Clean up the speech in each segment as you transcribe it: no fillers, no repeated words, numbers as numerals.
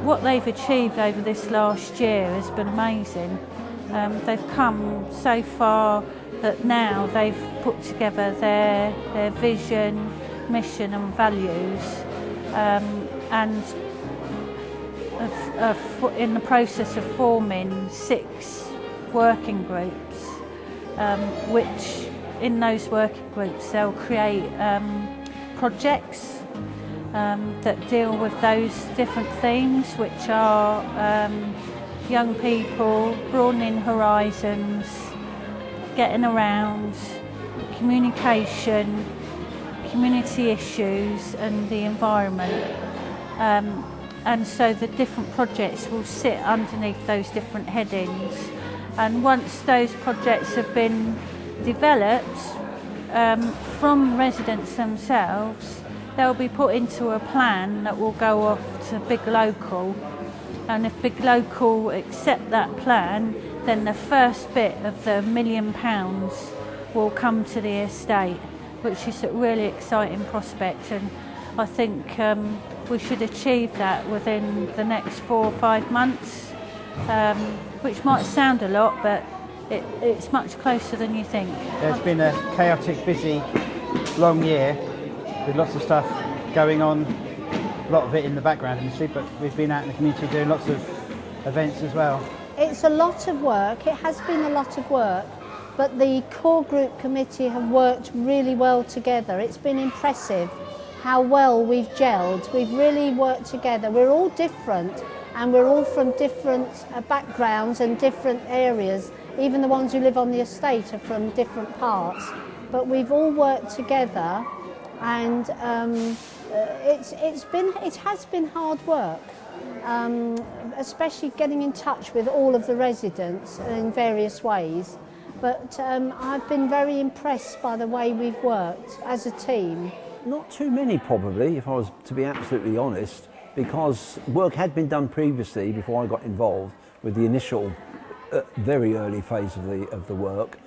what they've achieved over this last year has been amazing. They've come so far that now they've put together their vision, mission and values, and in the process of forming 6 working groups, which in those working groups they'll create projects that deal with those different themes, which are young people, broadening horizons, getting around, communication, community issues and the environment. And so the different projects will sit underneath those different headings. And once those projects have been developed from residents themselves, they'll be put into a plan that will go off to Big Local. And if Big Local accept that plan, then the first bit of the £1 million will come to the estate, which is a really exciting prospect. And I think we should achieve that within the next 4 or 5 months, which might sound a lot, but it's much closer than you think. It's been a chaotic, busy, long year with lots of stuff going on, a lot of it in the background obviously, but we've been out in the community doing lots of events as well. It's a lot of work, it has been a lot of work, but the core group committee have worked really well together. It's been impressive how well we've gelled. We've really worked together. We're all different and we're all from different backgrounds and different areas. Even the ones who live on the estate are from different parts, but we've all worked together, and it has been hard work, especially getting in touch with all of the residents in various ways. But I've been very impressed by the way we've worked as a team. Not too many probably, if I was to be absolutely honest, because work had been done previously before I got involved with the initial very early phase of the work.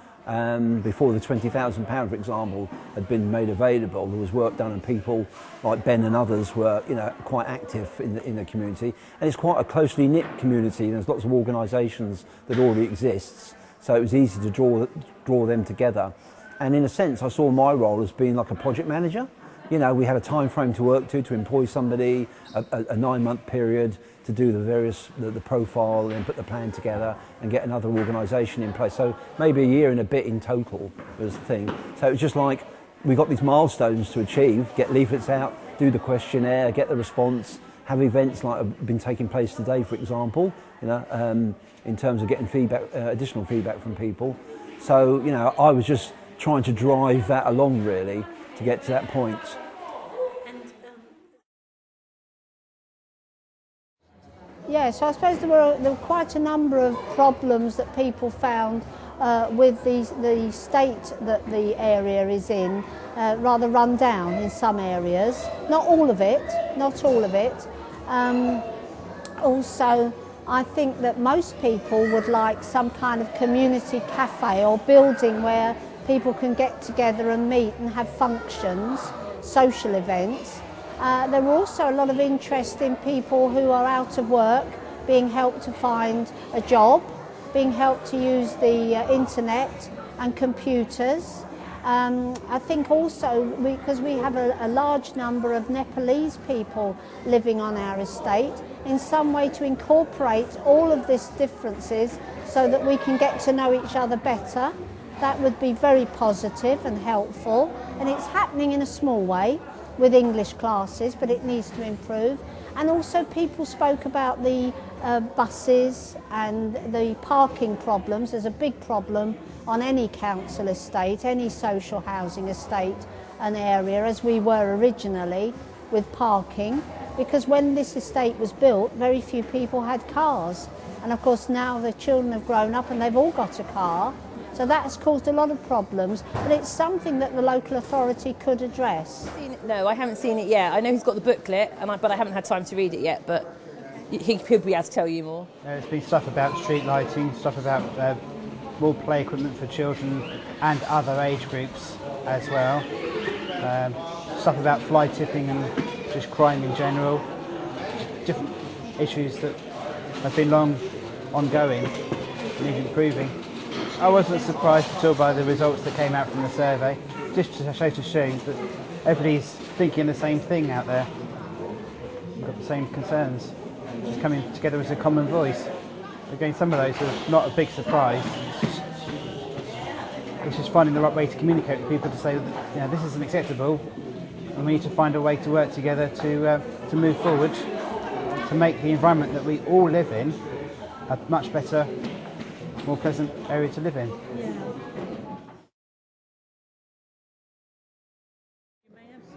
Before the £20,000, for example, had been made available, there was work done, and people like Ben and others were, quite active in the community. And it's quite a closely knit community. There's lots of organisations that already exists, so it was easy to draw them together. And in a sense, I saw my role as being like a project manager. We had a time frame to work to employ somebody, a 9-month period to do the profile and put the plan together and get another organisation in place. So maybe a year and a bit in total was the thing. So it was just like, we got these milestones to achieve, get leaflets out, do the questionnaire, get the response, have events like have been taking place today, for example, in terms of getting feedback, additional feedback from people. So, I was just trying to drive that along really to get to that point. Yes, I suppose there were quite a number of problems that people found with the state that the area is in, rather run down in some areas. Not all of it. Also, I think that most people would like some kind of community cafe or building where people can get together and meet and have functions, social events. There were also a lot of interest in people who are out of work, being helped to find a job, being helped to use the internet and computers. I think also because we have a large number of Nepalese people living on our estate, in some way to incorporate all of these differences so that we can get to know each other better. That would be very positive and helpful, and it's happening in a small way with English classes, but it needs to improve. And also people spoke about the buses and the parking problems. There's a big problem on any council estate, any social housing estate and area, as we were originally, with parking, because when this estate was built, very few people had cars. And of course now the children have grown up and they've all got a car. So that has caused a lot of problems, but it's something that the local authority could address. No, I haven't seen it yet. I know he's got the booklet, but I haven't had time to read it yet, but he could be able to tell you more. There's been stuff about street lighting, stuff about more play equipment for children and other age groups as well. Stuff about fly tipping and just crime in general. issues that have been long ongoing and need improving. I wasn't surprised at all by the results that came out from the survey, just to show that everybody's thinking the same thing out there. We've got the same concerns, just coming together as a common voice. Again, some of those are not a big surprise. It's just finding the right way to communicate with people to say that this isn't acceptable, and we need to find a way to work together to move forward, to make the environment that we all live in a much better, more pleasant area to live in.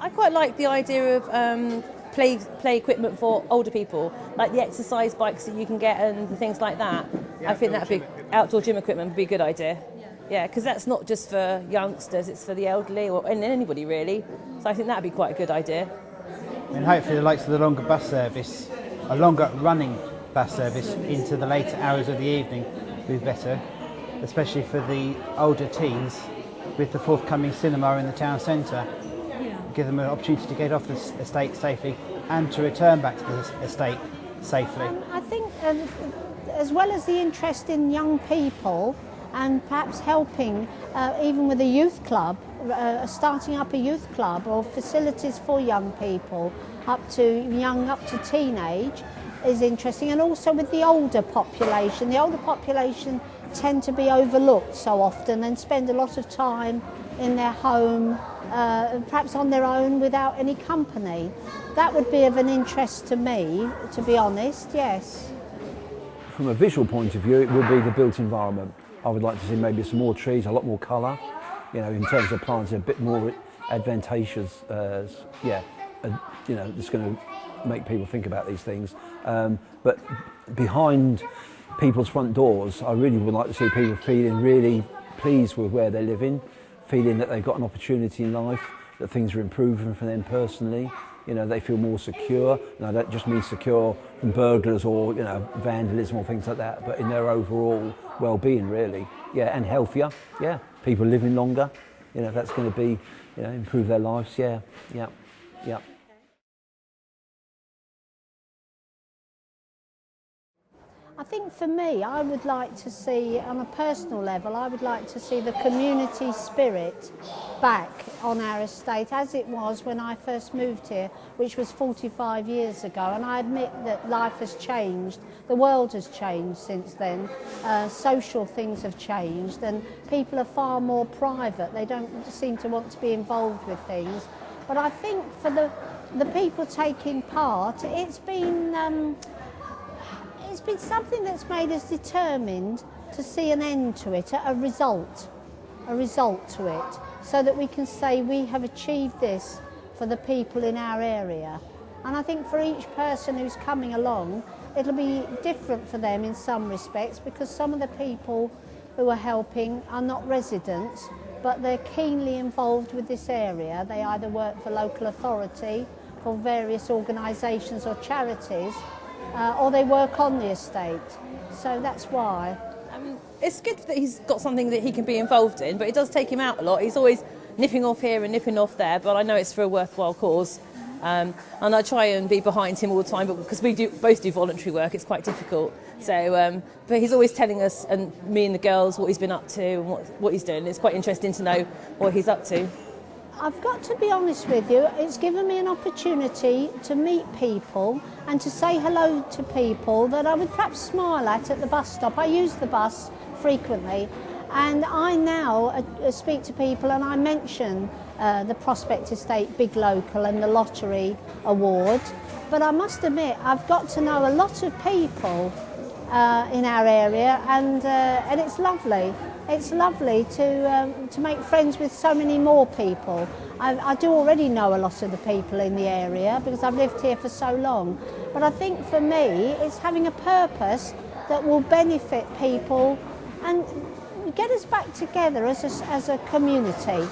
I quite like the idea of play equipment for older people, like the exercise bikes that you can get and things like that. I think that outdoor gym equipment would be a good idea. Yeah, because that's not just for youngsters, it's for the elderly or anybody really. So I think that would be quite a good idea. And hopefully the likes of the longer bus service, a longer running bus service into the later hours of the evening would be better, especially for the older teens with the forthcoming cinema in the town centre. Give them an opportunity to get off the estate safely and to return back to the estate safely. I think as well as the interest in young people and perhaps helping even with a youth club, starting up a youth club or facilities for young people up to teenage is interesting, and also with the older population. The older population tend to be overlooked so often and spend a lot of time in their home, perhaps on their own without any company. That would be of an interest to me, to be honest, yes. From a visual point of view, it would be the built environment. I would like to see maybe some more trees, a lot more colour, in terms of plants, a bit more advantageous, it's going to make people think about these things. But behind people's front doors, I really would like to see people feeling really pleased with where they're living, feeling that they've got an opportunity in life, that things are improving for them personally. They feel more secure, and I don't just mean secure from burglars or vandalism or things like that, but in their overall well-being, really. Yeah, and healthier. Yeah, people living longer. That's going to be, improve their lives. Yeah. I think for me, I would like to see, on a personal level, I would like to see the community spirit back on our estate as it was when I first moved here, which was 45 years ago. And I admit that life has changed, the world has changed since then, social things have changed, and people are far more private. They don't seem to want to be involved with things. But I think for the people taking part, it's been something that's made us determined to see an end to it, a result to it, so that we can say we have achieved this for the people in our area. And I think for each person who's coming along, it'll be different for them in some respects, because some of the people who are helping are not residents, but they're keenly involved with this area. They either work for local authority, for various organisations or charities, or they work on the estate. So that's why. It's good that he's got something that he can be involved in, but it does take him out a lot. He's always nipping off here and nipping off there, but I know it's for a worthwhile cause. And I try and be behind him all the time, but because we both do voluntary work, it's quite difficult. So, but he's always telling us, and me and the girls, what he's been up to and what he's doing. It's quite interesting to know what he's up to. I've got to be honest with you, it's given me an opportunity to meet people and to say hello to people that I would perhaps smile at the bus stop. I use the bus frequently, and I now speak to people and I mention the Prospect Estate Big Local and the Lottery Award. But I must admit, I've got to know a lot of people in our area, and it's lovely. It's lovely to make friends with so many more people. I do already know a lot of the people in the area because I've lived here for so long. But I think for me, it's having a purpose that will benefit people and get us back together as a community.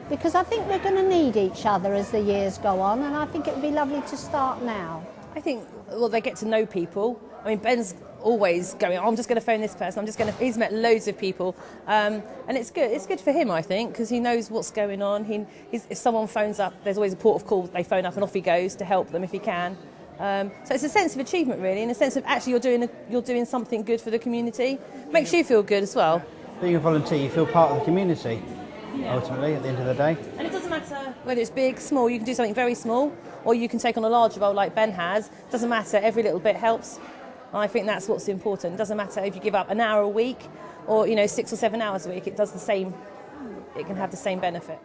Because I think we're going to need each other as the years go on, and I think it would be lovely to start now. I think, well, they get to know people. I mean, Ben's always going, I'm just going to phone this person, he's met loads of people, and it's good for him, I think, because he knows what's going on. If someone phones up, there's always a port of call, they phone up and off he goes to help them if he can. So it's a sense of achievement, really, in a sense of actually you're doing something good for the community. Makes you feel good as well. Being a volunteer, you feel part of the community, ultimately, at the end of the day. And it doesn't matter whether it's big, small, you can do something very small, or you can take on a larger role like Ben has. It doesn't matter, every little bit helps. And I think that's what's important. It doesn't matter if you give up an hour a week or 6 or 7 hours a week, it does the same, it can have the same benefit.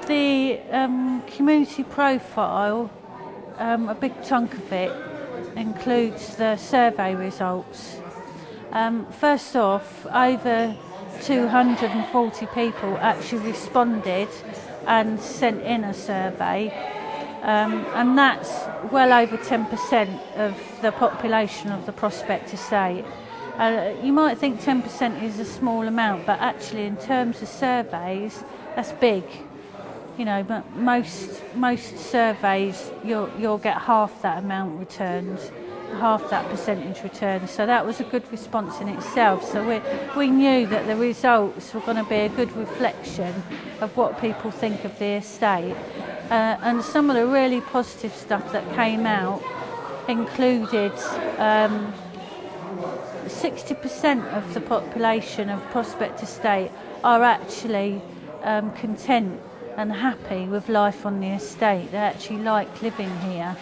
The community profile, a big chunk of it includes the survey results. First off, over 240 people actually responded and sent in a survey, and that's well over 10% of the population of the Prospect estate. You might think 10% is a small amount, but actually in terms of surveys, that's big. But most surveys you'll get half that amount returned, half that percentage returned. So that was a good response in itself. So we knew that the results were going to be a good reflection of what people think of the estate. And some of the really positive stuff that came out included 60% of the population of Prospect Estate are actually content and happy with life on the estate. They actually like living here.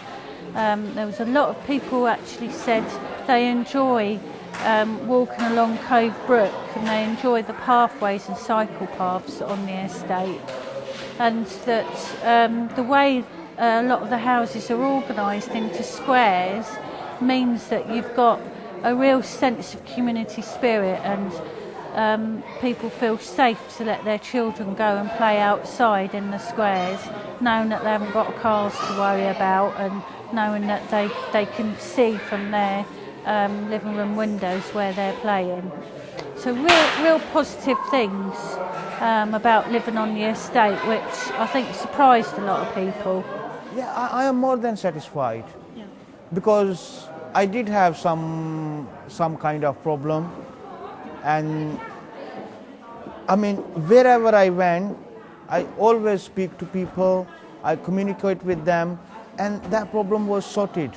There was a lot of people who actually said they enjoy walking along Cove Brook, and they enjoy the pathways and cycle paths on the estate, and that the way a lot of the houses are organised into squares means that you've got a real sense of community spirit, and people feel safe to let their children go and play outside in the squares, knowing that they haven't got cars to worry about, and knowing that they can see from their living room windows where they're playing. So real positive things about living on the estate, which I think surprised a lot of people. Yeah, I am more than satisfied, because I did have some kind of problem. And I mean, wherever I went, I always speak to people, I communicate with them, and that problem was sorted.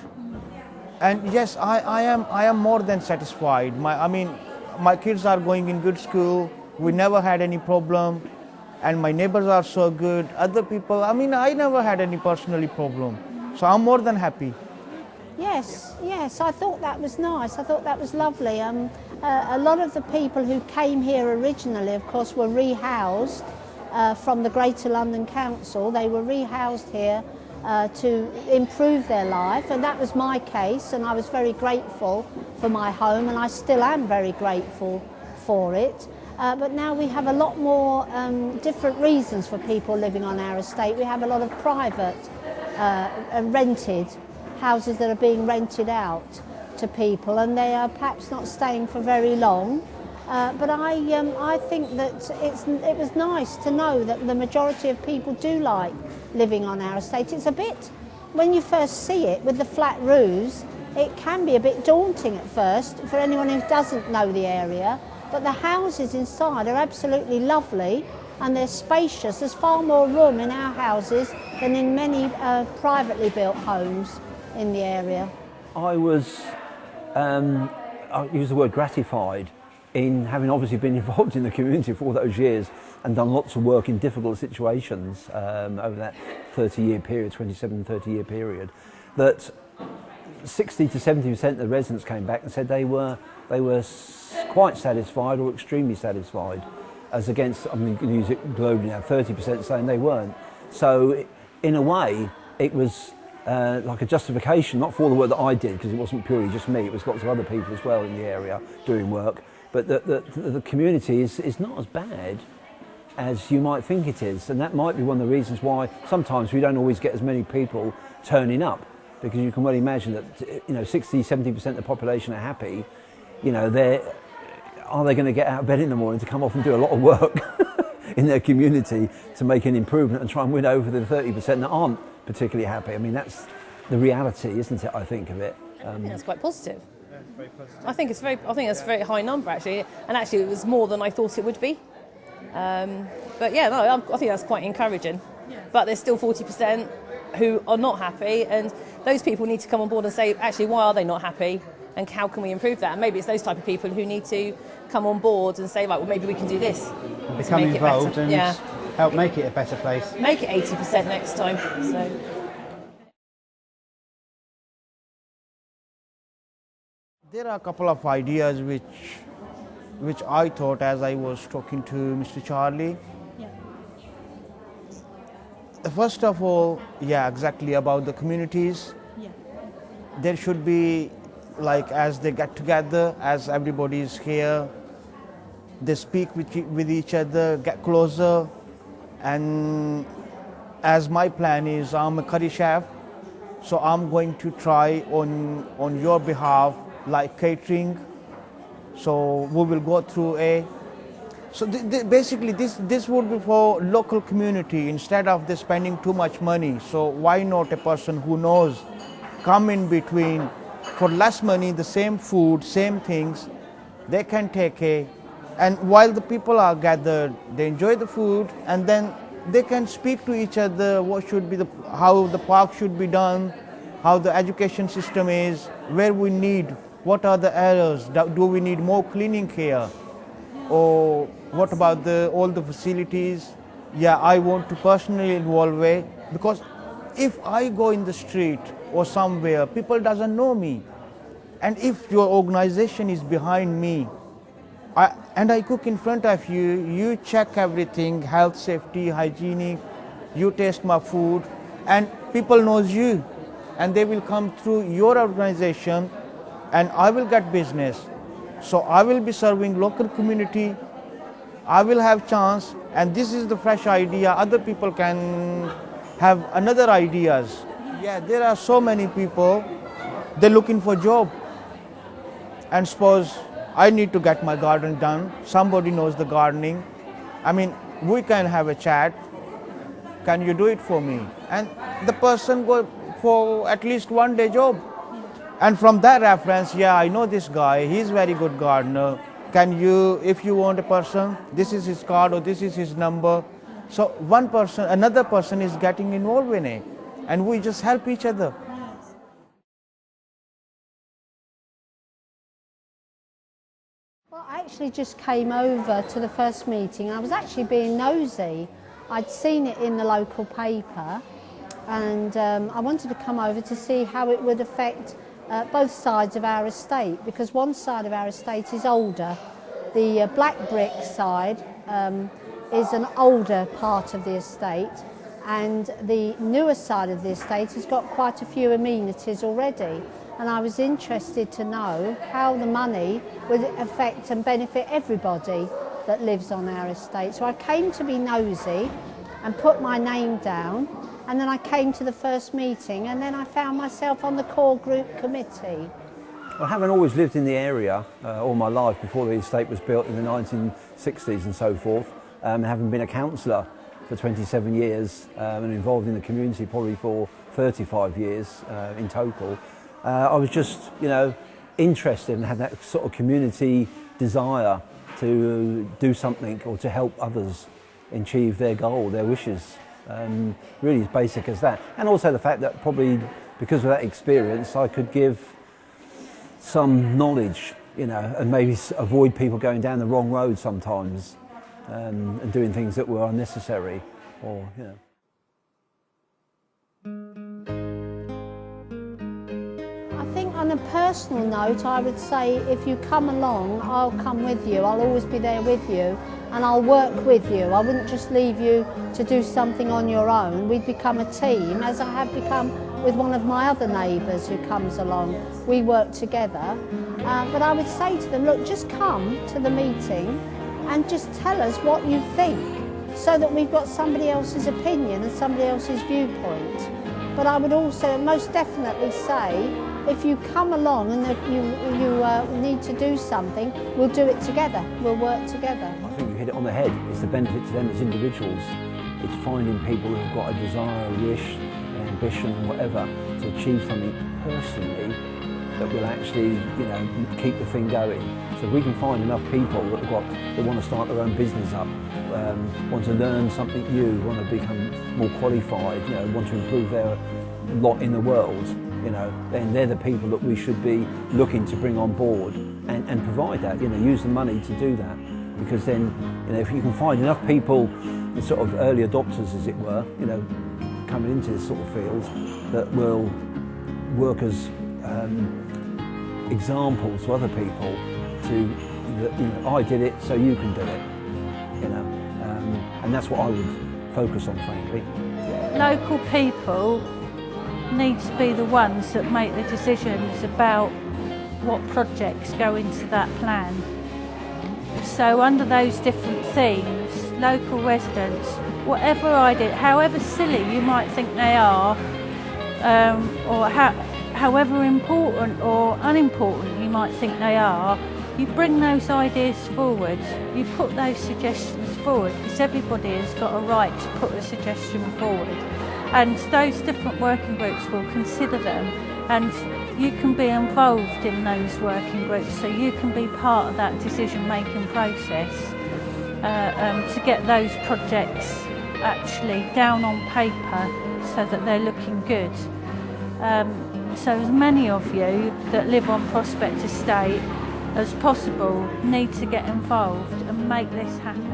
And yes, I am more than satisfied. My kids are going in good school, we never had any problem, and my neighbors are so good, other people, I never had any personally problem. So I'm more than happy. Yes, I thought that was nice. I thought that was lovely. A lot of the people who came here originally, of course, were rehoused from the Greater London Council. They were rehoused here to improve their life, and that was my case, and I was very grateful for my home, and I still am very grateful for it. But now we have a lot more different reasons for people living on our estate. We have a lot of private and rented houses that are being rented out to people, and they are perhaps not staying for very long. But I think that it was nice to know that the majority of people do like living on our estate. It's a bit, when you first see it with the flat roofs, it can be a bit daunting at first for anyone who doesn't know the area, but the houses inside are absolutely lovely, and they're spacious. There's far more room in our houses than in many privately built homes in the area. I was, I use the word gratified in having obviously been involved in the community for all those years and done lots of work in difficult situations over that 30-year period, 30-year period, that 60 to 70% of the residents came back and said they were quite satisfied or extremely satisfied, as against, you can use it globally now, 30% saying they weren't. So in a way, it was like a justification, not for the work that I did, because it wasn't purely just me, it was lots of other people as well in the area doing work, but the community is not as bad as you might think it is, and that might be one of the reasons why sometimes we don't always get as many people turning up, because you can well imagine that 60-70% of the population are happy. Are they going to get out of bed in the morning to come off and do a lot of work in their community to make an improvement and try and win over the 30% that aren't particularly happy? I mean, that's the reality, isn't it? I think of it. I think that's quite positive. Yeah, it's very positive. I think that's a very high number actually, and actually it was more than I thought it would be. But yeah, no, I think that's quite encouraging. but there's still 40% who are not happy, and those people need to come on board and say, actually, why are they not happy, and how can we improve that? And maybe it's those type of people who need to come on board and say, right, well, maybe we can do this. Become involved and help make it a better place. Make it 80% next time. So. There are a couple of ideas which I thought as I was talking to Mr. Charlie. First of all, exactly about the communities. There should be, like, as they get together, as everybody is here, they speak with each other, get closer. And as my plan is, I'm a curry chef, so I'm going to try on your behalf, like catering. So we will go through so basically this would be for local community instead of they spending too much money. So why not a person who knows come in between for less money, the same food, same things, they can take and while the people are gathered, they enjoy the food, and then they can speak to each other what should be how the park should be done, how the education system is, where we need, what are the errors, do we need more cleaning here, or what about all the facilities. I want to personally involve because if I go in the street or somewhere, people doesn't know me, and if your organization is behind me, and I cook in front of you, you check everything, health, safety, hygienic, you taste my food, and people knows you, and they will come through your organization, and I will get business. So I will be serving local community, I will have chance, and this is the fresh idea. Other people can have another ideas. There are so many people, they're looking for job, and suppose I need to get my garden done, somebody knows the gardening, I mean, we can have a chat, can you do it for me? And the person go for at least 1 day job. And from that reference, I know this guy, he's very good gardener. Can you, if you want a person, this is his card or this is his number. So one person, another person is getting involved in it, and we just help each other. Well, I actually just came over to the first meeting. I was actually being nosy. I'd seen it in the local paper, and I wanted to come over to see how it would affect both sides of our estate, because one side of our estate is older. The black brick side is an older part of the estate, and the newer side of the estate has got quite a few amenities already. And I was interested to know how the money would affect and benefit everybody that lives on our estate. So I came to be nosy and put my name down, and then I came to the first meeting, and then I found myself on the core group committee. Well, having always lived in the area all my life before the estate was built in the 1960s and so forth, having been a councillor for 27 years and involved in the community probably for 35 years in total, I was just, interested and had that sort of community desire to do something or to help others achieve their goal, their wishes. Really as basic as that. And also the fact that probably because of that experience I could give some knowledge, and maybe avoid people going down the wrong road sometimes and doing things that were unnecessary or, I think on a personal note, I would say if you come along, I'll come with you. I'll always be there with you, and I'll work with you. I wouldn't just leave you to do something on your own. We'd become a team, as I have become with one of my other neighbours who comes along. We work together. But I would say to them, look, just come to the meeting and just tell us what you think, so that we've got somebody else's opinion and somebody else's viewpoint. But I would also most definitely say, if you come along and you need to do something, we'll do it together, we'll work together. I think you hit it on the head. It's the benefit to them as individuals. It's finding people who've got a desire, a wish, an ambition, whatever, to achieve something personally that will actually, keep the thing going. So if we can find enough people that want to start their own business up, want to learn something new, want to become more qualified, you know, want to improve their lot in the world, you know, then they're the people that we should be looking to bring on board and provide that, you know, use the money to do that. Because then, you know, if you can find enough people, the sort of early adopters, as it were, you know, coming into this sort of field, that will work as examples to other people to, you know, I did it, so you can do it, you know, and that's what I would focus on, frankly. Local people need to be the ones that make the decisions about what projects go into that plan. So under those different themes, local residents, whatever idea, however silly you might think they are, or however important or unimportant you might think they are, you bring those ideas forward, you put those suggestions forward, because everybody has got a right to put a suggestion forward. And those different working groups will consider them, and you can be involved in those working groups, so you can be part of that decision-making process to get those projects actually down on paper so that they're looking good. So as many of you that live on Prospect Estate as possible need to get involved and make this happen.